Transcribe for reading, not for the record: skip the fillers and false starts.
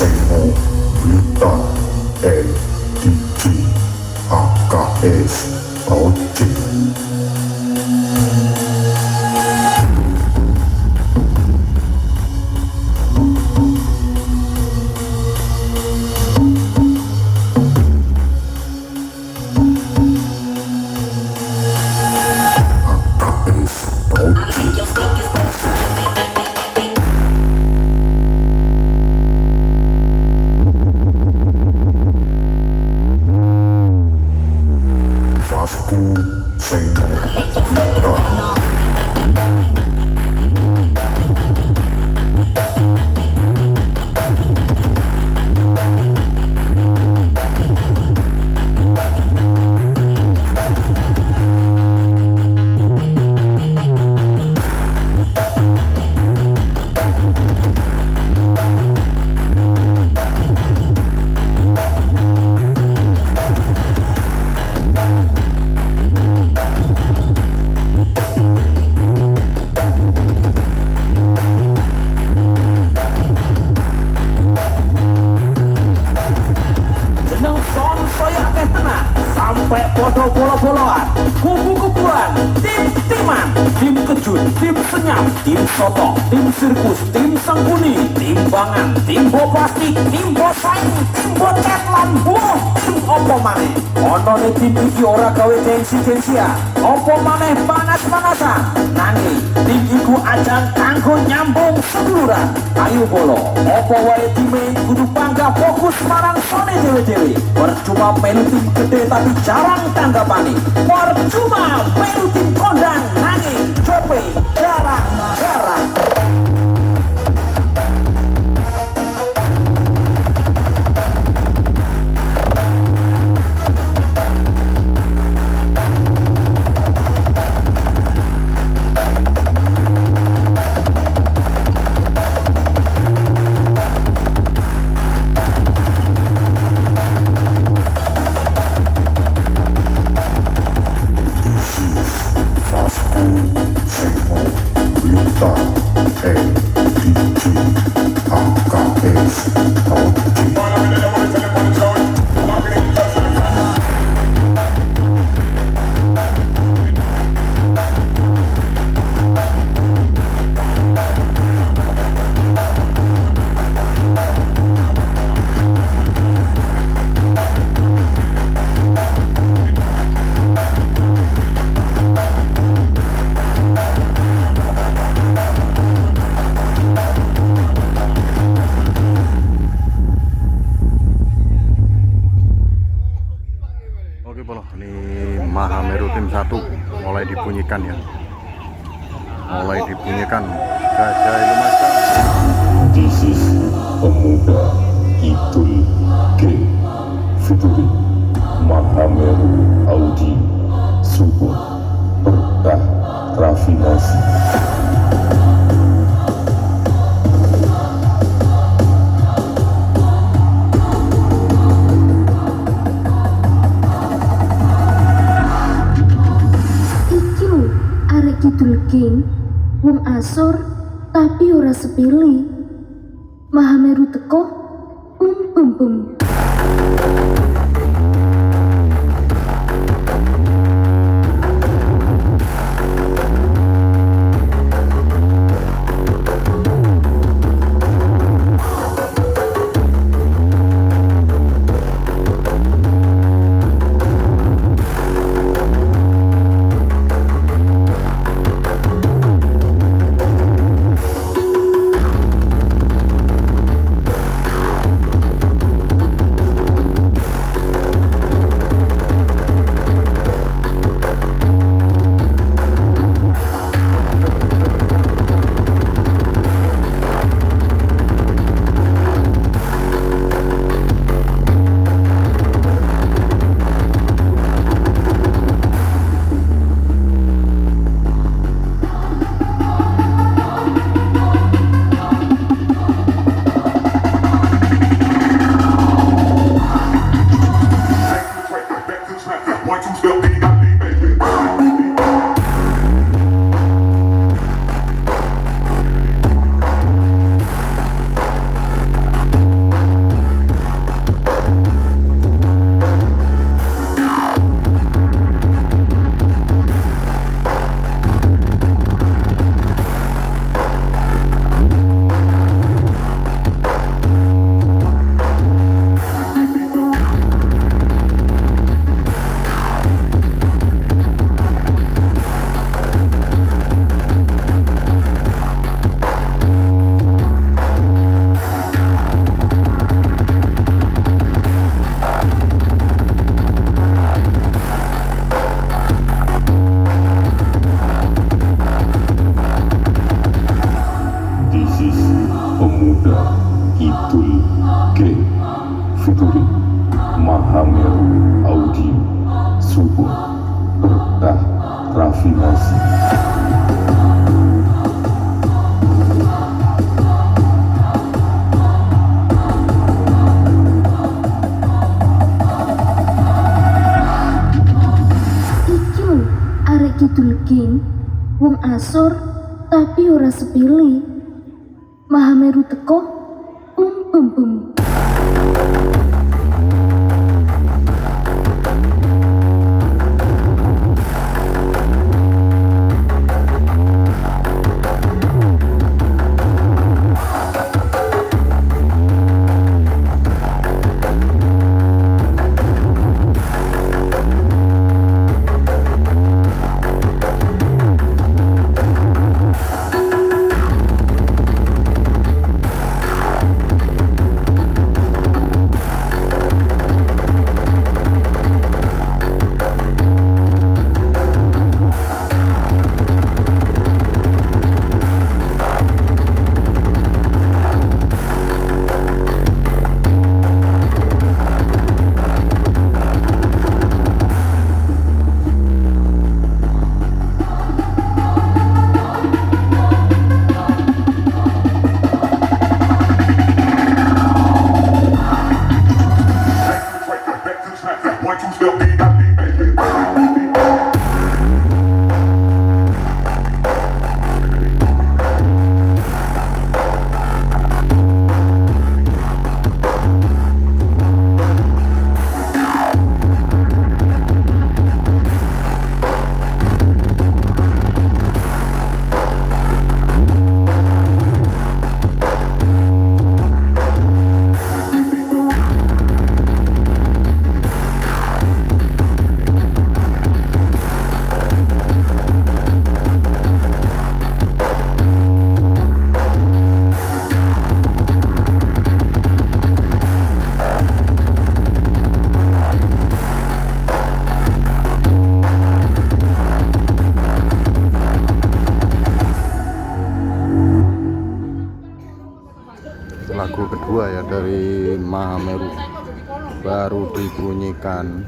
Semo, Lita, LDG, AKS, Project. Tim soto, tim sirkus, tim sengkuni, tim bangan, tim plastik, tim bosain, tim botet lan buah, tim opo maneh. Onone tim iki ora gawe gengsi-gengsian, opo maneh panas-panasan. Nanging tim iku ajang kanggo nyambung seduluran. Ayo bolo, opo wae time kudu bangga fokus marang sone dewe-dewe. Percuma melu tim gede tapi jarang tanggapani. Percuma melu tim kondang nanging cope jarang. Ini Mahameru tim 1 mulai dibunyikan ya, mulai dibunyikan Gajah Lumajang. This is pemuda Idul G Fitri Mahameru Audi Subur Berkah Rafinasi. Kidul King, wong asor tapi ora sepele. Mahameru teko, bum. featuring Mahameru audio support berkah rafinasi. Iki lho, arek kidul king, wong asor tapi ora sepele. Mahameru teko, bum bum. Lagu kedua ya dari Mahameru baru dibunyikan.